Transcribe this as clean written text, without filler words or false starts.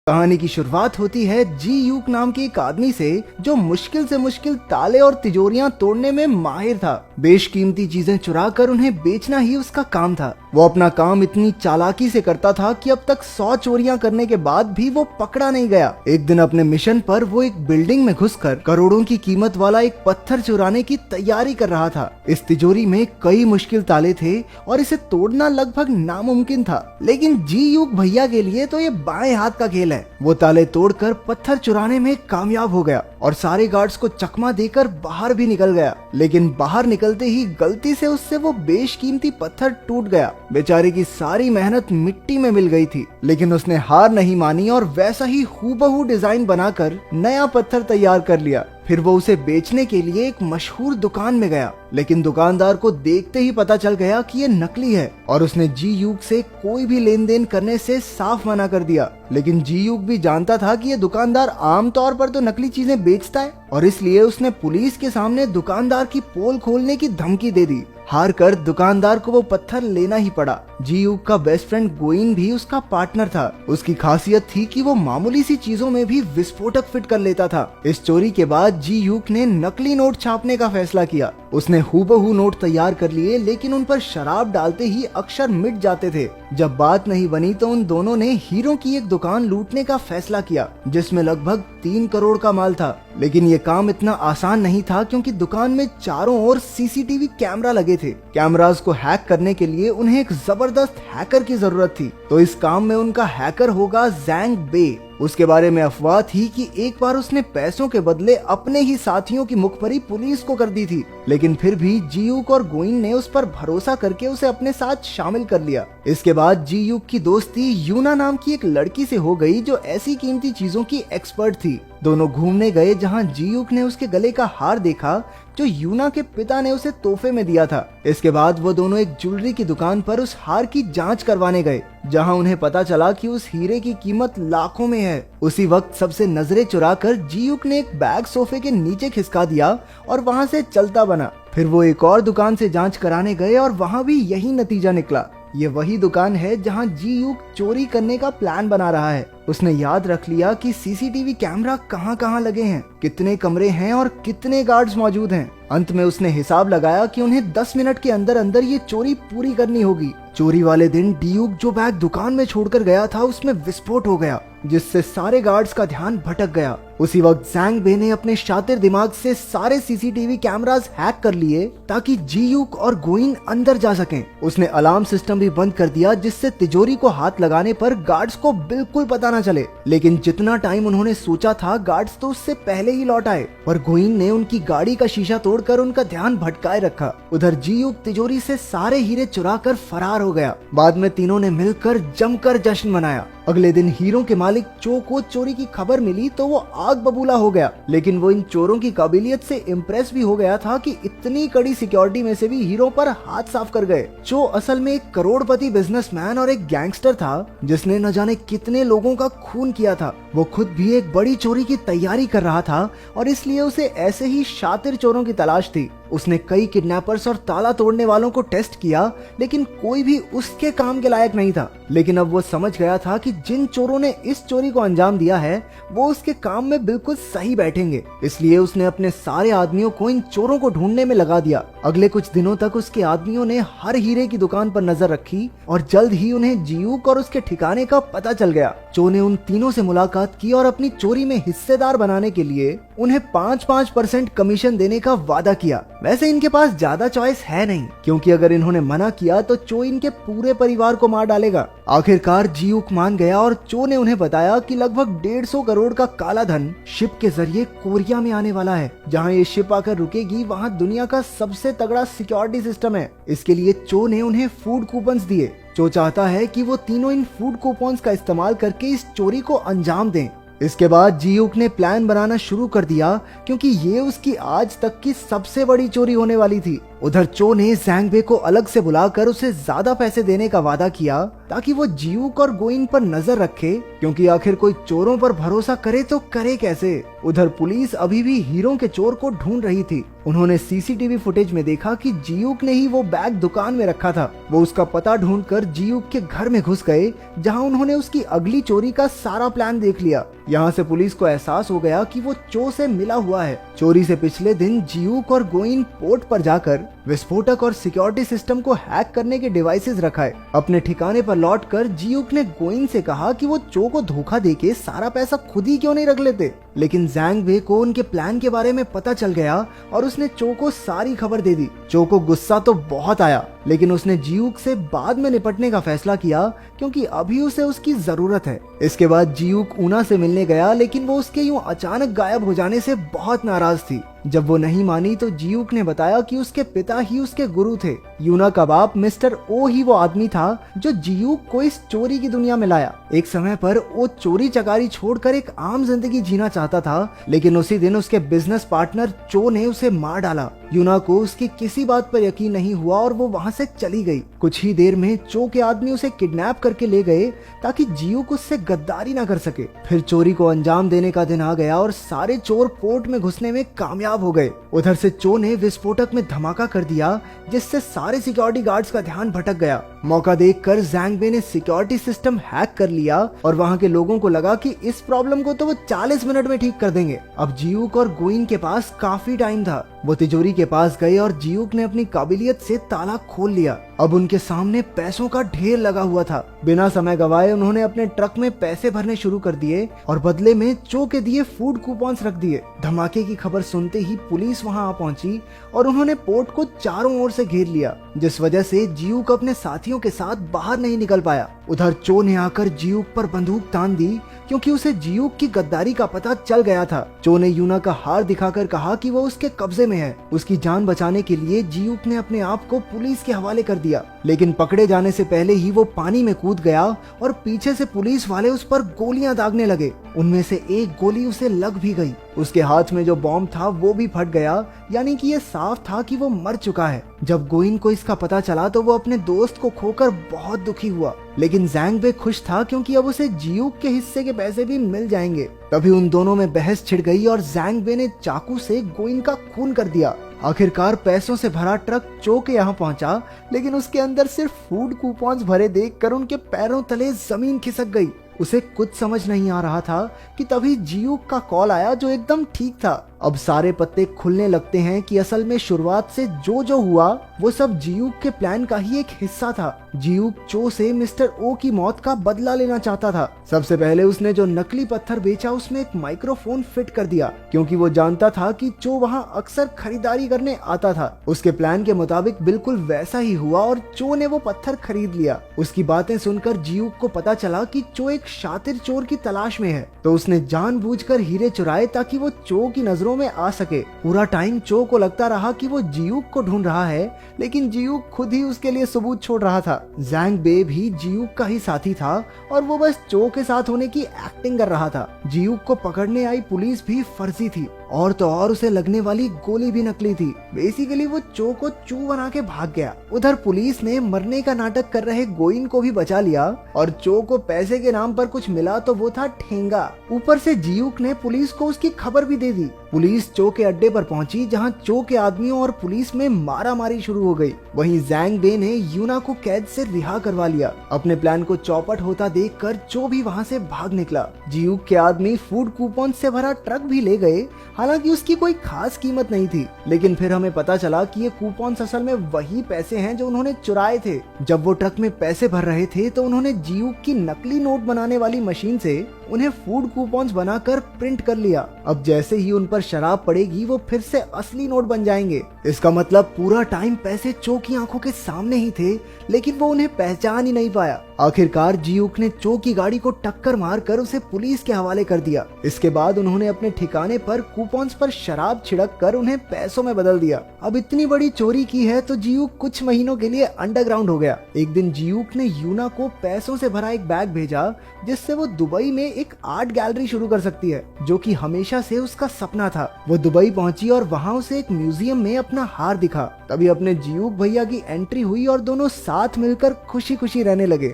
कहानी की शुरुआत होती है जी यूक नाम के एक आदमी से जो मुश्किल से मुश्किल ताले और तिजोरियां तोड़ने में माहिर था। बेशकीमती चीजें चुरा कर उन्हें बेचना ही उसका काम था। वो अपना काम इतनी चालाकी से करता था कि अब तक 100 चोरियां करने के बाद भी वो पकड़ा नहीं गया। एक दिन अपने मिशन पर वो एक बिल्डिंग में घुसकर करोड़ों की कीमत वाला एक पत्थर चुराने की तैयारी कर रहा था। इस तिजोरी में कई मुश्किल ताले थे और इसे तोड़ना लगभग नामुमकिन था, लेकिन जी यूक भैया के लिए तो ये बाएं हाथ का खेल है। वो ताले तोड़कर पत्थर चुराने में कामयाब हो गया और सारे गार्ड्स को चकमा देकर बाहर भी निकल गया, लेकिन बाहर निकलते ही गलती से उससे वो बेशकीमती पत्थर टूट गया। बेचारे की सारी मेहनत मिट्टी में मिल गई थी, लेकिन उसने हार नहीं मानी और वैसा ही हूबहू डिजाइन बनाकर नया पत्थर तैयार कर लिया। फिर वो उसे बेचने के लिए एक मशहूर दुकान में गया, लेकिन दुकानदार को देखते ही पता चल गया कि ये नकली है और उसने जी यूक से कोई भी लेन देन करने से साफ मना कर दिया। लेकिन जी यूक भी जानता था कि ये दुकानदार आमतौर पर तो नकली चीजें बेचता है और इसलिए उसने पुलिस के सामने दुकानदार की पोल खोलने की धमकी दे दी। हार कर दुकानदार को वो पत्थर लेना ही पड़ा। जी यूक का बेस्ट फ्रेंड गोइन भी उसका पार्टनर था। उसकी खासियत थी कि वो मामूली सी चीजों में भी विस्फोटक फिट कर लेता था। इस चोरी के बाद जी यूक ने नकली नोट छापने का फैसला किया। उसने हूबहू नोट तैयार कर लिए, लेकिन उन पर शराब डालते ही अक्षर मिट जाते थे। जब बात नहीं बनी तो उन दोनों ने हीरो की एक दुकान लूटने का फैसला किया, जिसमें लगभग 3 करोड़ का माल था। लेकिन ये काम इतना आसान नहीं था, क्योंकि दुकान में चारों ओर सीसीटीवी कैमरा लगे थे। कैमरास को हैक करने के लिए उन्हें एक जबरदस्त हैकर की जरूरत थी, तो इस काम में उनका हैकर होगा जैंग बे। उसके बारे में अफवाह थी कि एक बार उसने पैसों के बदले अपने ही साथियों की मुखबरी पुलिस को कर दी थी, लेकिन फिर भी जी यूक और गोइन ने उस पर भरोसा करके उसे अपने साथ शामिल कर लिया। इसके बाद जी यूक की दोस्ती यूना नाम की एक लड़की से हो गई, जो ऐसी कीमती चीजों की एक्सपर्ट थी। दोनों घूमने गए, जहां जी यूक ने उसके गले का हार देखा जो यूना के पिता ने उसे तोहफे में दिया था। इसके बाद वो दोनों एक ज्वेलरी की दुकान पर उस हार की जांच करवाने गए, जहां उन्हें पता चला कि उस हीरे की कीमत लाखों में है। उसी वक्त सबसे नजरें चुराकर जी यूक ने एक बैग सोफे के नीचे खिसका दिया और वहां से चलता बना। फिर वो एक और दुकान से जांच कराने गए और वहां भी यही नतीजा निकला। ये वही दुकान है जहां जी यूक चोरी करने का प्लान बना रहा है। उसने याद रख लिया कि सीसीटीवी कैमरा कहां कहां लगे हैं, कितने कमरे हैं और कितने गार्ड्स मौजूद हैं। अंत में उसने हिसाब लगाया कि उन्हें 10 मिनट के अंदर अंदर ये चोरी पूरी करनी होगी। चोरी वाले दिन ड्यूक जो बैग दुकान में छोड़कर गया था, उसमें विस्फोट हो गया, जिससे सारे गार्ड्स का ध्यान भटक गया। उसी वक्त जैंग बे ने अपने शातिर दिमाग से सारे सीसीटीवी कैमरास हैक कर लिए, ताकि जी यूक और गोइन अंदर जा सकें। उसने अलार्म सिस्टम भी बंद कर दिया, जिससे तिजोरी को हाथ लगाने पर गार्ड्स को बिल्कुल पता न चले। लेकिन जितना टाइम उन्होंने सोचा था, गार्ड्स तो उससे पहले ही लौट आए और गोइन ने उनकी गाड़ी का शीशा तोड़कर उनका ध्यान भटकाए रखा। उधर जी यूक तिजोरी से सारे हीरे चुरा कर फरार हो गया। बाद में तीनों ने मिलकर जमकर जश्न मनाया। अगले दिन हीरो के मालिक चो को चोरी की खबर मिली तो वो आग बबूला हो गया, लेकिन वो इन चोरों की काबिलियत से इम्प्रेस भी हो गया था कि इतनी कड़ी सिक्योरिटी में से भी हीरो पर हाथ साफ कर गए। चो असल में एक करोड़पति बिजनेसमैन और एक गैंगस्टर था, जिसने न जाने कितने लोगों का खून किया था। वो खुद भी एक बड़ी चोरी की तैयारी कर रहा था और इसलिए उसे ऐसे ही शातिर चोरों की तलाश थी। उसने कई किडनैपर्स और ताला तोड़ने वालों को टेस्ट किया, लेकिन कोई भी उसके काम के लायक नहीं था। लेकिन अब वो समझ गया था कि जिन चोरों ने इस चोरी को अंजाम दिया है, वो उसके काम में बिल्कुल सही बैठेंगे। इसलिए उसने अपने सारे आदमियों को इन चोरों को ढूंढने में लगा दिया। अगले कुछ दिनों तक उसके आदमियों ने हर हीरे की दुकान पर नजर रखी और जल्द ही उन्हें जियूक और उसके ठिकाने का पता चल गया। चो ने उन तीनों से मुलाकात की और अपनी चोरी में हिस्सेदार बनाने के लिए उन्हें 5-5% कमीशन देने का वादा किया। वैसे इनके पास ज्यादा चॉइस है नहीं, क्योंकि अगर इन्होंने मना किया तो चो इनके पूरे परिवार को मार डालेगा। आखिरकार जियूक मान गया और चो ने उन्हें बताया कि लगभग 150 करोड़ का काला धन शिप के जरिए कोरिया में आने वाला है। जहां ये शिप आकर रुकेगी, वहां दुनिया का सबसे तगड़ा सिक्योरिटी सिस्टम है। इसके लिए चो ने उन्हें फूड कूपन्स दिए। चो चाहता है कि वो तीनों इन फूड कूपन्स का इस्तेमाल करके इस चोरी को अंजाम दें। इसके बाद जियूक ने प्लान बनाना शुरू कर दिया, क्योंकि ये उसकी आज तक की सबसे बड़ी चोरी होने वाली थी। उधर चो ने जैंगबे को अलग से बुलाकर उसे ज्यादा पैसे देने का वादा किया ताकि वो जियूक और गोइन पर नजर रखे, क्योंकि आखिर कोई चोरों पर भरोसा करे तो करे कैसे। उधर पुलिस अभी भी हीरो के चोर को ढूंढ रही थी। उन्होंने सीसीटीवी फुटेज में देखा कि जियूक ने ही वो बैग दुकान में रखा था। वो उसका पता ढूंढकर जियूक के घर में घुस गए, जहां उन्होंने उसकी अगली चोरी का सारा प्लान देख लिया। यहाँ से पुलिस को एहसास हो गया कि वो चो से मिला हुआ है। चोरी से पिछले दिन जियूक और गोइन पोर्ट पर जाकर विस्फोटक और सिक्योरिटी सिस्टम को हैक करने के डिवाइसेस रखाए। अपने ठिकाने पर लौटकर जियूक ने गोइन से कहा कि वो चो को धोखा देके सारा पैसा खुद ही क्यों नहीं रख लेते, लेकिन जैंगबे को उनके प्लान के बारे में पता चल गया और उसने चो को सारी खबर दे दी। चो को गुस्सा तो बहुत आया, लेकिन उसने जियूक से बाद में निपटने का फैसला किया, क्योंकि अभी उसे उसकी जरूरत है। इसके बाद जियूक ऊना से मिलने गया, लेकिन वो उसके यूं अचानक गायब हो जाने से बहुत नाराज थी। जब वो नहीं मानी तो जियूक ने बताया कि उसके पिता ही उसके गुरु थे। यूना का बाप मिस्टर ओ ही वो आदमी था जो जियूक को इस चोरी की दुनिया में लाया। एक समय पर वो चोरी चकारी छोड़कर एक आम जिंदगी जीना चाहता था, लेकिन उसी दिन उसके बिजनेस पार्टनर चो ने उसे मार डाला। यूना को उसकी किसी बात पर यकीन नहीं हुआ और वो वहाँ से चली गई। कुछ ही देर में चो के आदमी उसे किडनैप करके ले गए ताकि जियूक उससे गद्दारी ना कर सके। फिर चोरी को अंजाम देने का दिन आ गया और सारे चोर पोर्ट में घुसने में कामयाब हो गए। उधर से चो ने विस्फोटक में धमाका कर दिया, जिससे सारे सिक्योरिटी गार्ड्स का ध्यान भटक गया। मौका देखकर जैंगबे ने सिक्योरिटी सिस्टम हैक कर लिया और वहाँ के लोगों को लगा कि इस प्रॉब्लम को तो वो 40 मिनट में ठीक कर देंगे। अब जियूक और गोइन के पास काफी टाइम था। वो तिजोरी के पास गए और जियूक ने अपनी काबिलियत से ताला खोल लिया। अब उनके सामने पैसों का ढेर लगा हुआ था। बिना समय गवाए उन्होंने अपने ट्रक में पैसे भरने शुरू कर दिए और बदले में चो के दिए फूड कूपन्स रख दिए। धमाके की खबर सुनते ही पुलिस वहां आ पहुंची और उन्होंने पोर्ट को चारों ओर से घेर लिया, जिस वजह से जियूक अपने साथियों के साथ बाहर नहीं निकल पाया। उधर चो ने आकर जियूक पर बंदूक तान दी, क्योंकि उसे जियूक की गद्दारी का पता चल गया था। चो ने यूना का हार दिखाकर कहा कि वो उसके कब्जे में है। उसकी जान बचाने के लिए जियूक ने अपने आप को पुलिस के हवाले कर दिया, लेकिन पकड़े जाने से पहले ही वो पानी में कूद गया और पीछे से पुलिस वाले उस पर गोलियां दागने लगे। उनमें से एक गोली उसे लग भी गई। उसके हाथ में जो बॉम्ब था वो भी फट गया, यानी कि ये साफ था कि वो मर चुका है। जब गोइन को इसका पता चला तो वो अपने दोस्त को खोकर बहुत दुखी हुआ, लेकिन जैंगबे खुश था क्योंकि अब उसे जियूक के हिस्से के पैसे भी मिल जाएंगे। तभी उन दोनों में बहस छिड़ गई और जैंगबे ने चाकू से गोइन का खून कर दिया। आखिरकार पैसों से भरा ट्रक चो के यहाँ पहुंचा, लेकिन उसके अंदर सिर्फ फूड कूपन्स भरे देखकर उनके पैरों तले जमीन खिसक गई। उसे कुछ समझ नहीं आ रहा था कि तभी जियूक का कॉल आया, जो एकदम ठीक था। अब सारे पत्ते खुलने लगते हैं कि असल में शुरुआत से जो जो हुआ वो सब जियूक के प्लान का ही एक हिस्सा था। जियूक चो से मिस्टर ओ की मौत का बदला लेना चाहता था। सबसे पहले उसने जो नकली पत्थर बेचा उसमें एक माइक्रोफोन फिट कर दिया, क्योंकि वो जानता था कि चो वहां अक्सर खरीदारी करने आता था। उसके प्लान के मुताबिक बिल्कुल वैसा ही हुआ और चो ने वो पत्थर खरीद लिया। उसकी बातें सुनकर जियूक को पता चला कि चो एक शातिर चोर की तलाश में है, तो उसने जानबूझकर हीरे चुराए ताकि वो चो की नजरों में आ सके। पूरा टाइम चो को लगता रहा कि वो जियूक को ढूंढ रहा है, लेकिन जियूक खुद ही उसके लिए सबूत छोड़ रहा था। जैंगबे भी जियूक का ही साथी था और वो बस चो के साथ होने की एक्टिंग कर रहा था। जियूक को पकड़ने आई पुलिस भी फर्जी थी, और तो और उसे लगने वाली गोली भी नकली थी। बेसिकली वो चो को चू बना के भाग गया। उधर पुलिस ने मरने का नाटक कर रहे गोइन को भी बचा लिया और चो को पैसे के नाम पर कुछ मिला तो वो था ठेंगा। ऊपर से जियूक ने पुलिस को उसकी खबर भी दे दी। पुलिस चो के अड्डे पर पहुंची, जहां चो के आदमियों और पुलिस में मारामारी शुरू हो गई। वहीं जैंगबे ने यूना को कैद से रिहा करवा लिया। अपने प्लान को चौपट होता देखकर चो भी वहां से भाग निकला। जियूक के आदमी फूड कूपन से भरा ट्रक भी ले गए, हालांकि उसकी कोई खास कीमत नहीं थी। लेकिन फिर हमें पता चला कि ये कूपन असल में वही पैसे हैं जो उन्होंने चुराए थे। जब वो ट्रक में पैसे भर रहे थे तो उन्होंने जियूक की नकली नोट बनाने वाली मशीन से उन्हें फूड कूपन्स बनाकर प्रिंट कर लिया। अब जैसे ही उन पर शराब पड़ेगी वो फिर से असली नोट बन जाएंगे। इसका मतलब पूरा टाइम पैसे चो की आंखों के सामने ही थे, लेकिन वो उन्हें पहचान ही नहीं पाया। आखिरकार जियूक ने चो की गाड़ी को टक्कर मारकर उसे पुलिस के हवाले कर दिया। इसके बाद उन्होंने अपने ठिकाने पर कूपन्स पर शराब छिड़क कर उन्हें पैसों में बदल दिया। अब इतनी बड़ी चोरी की है तो जियूक कुछ महीनों के लिए अंडरग्राउंड हो गया। एक दिन जियूक ने यूना को पैसों से भरा एक बैग भेजा, जिससे वो दुबई में एक आर्ट गैलरी शुरू कर सकती है, जो कि हमेशा से उसका सपना था। वो दुबई पहुंची और वहां उसे एक म्यूजियम में अपना हार दिखा। तभी अपने जियूक भैया की एंट्री हुई और दोनों साथ मिलकर खुशी खुशी रहने लगे।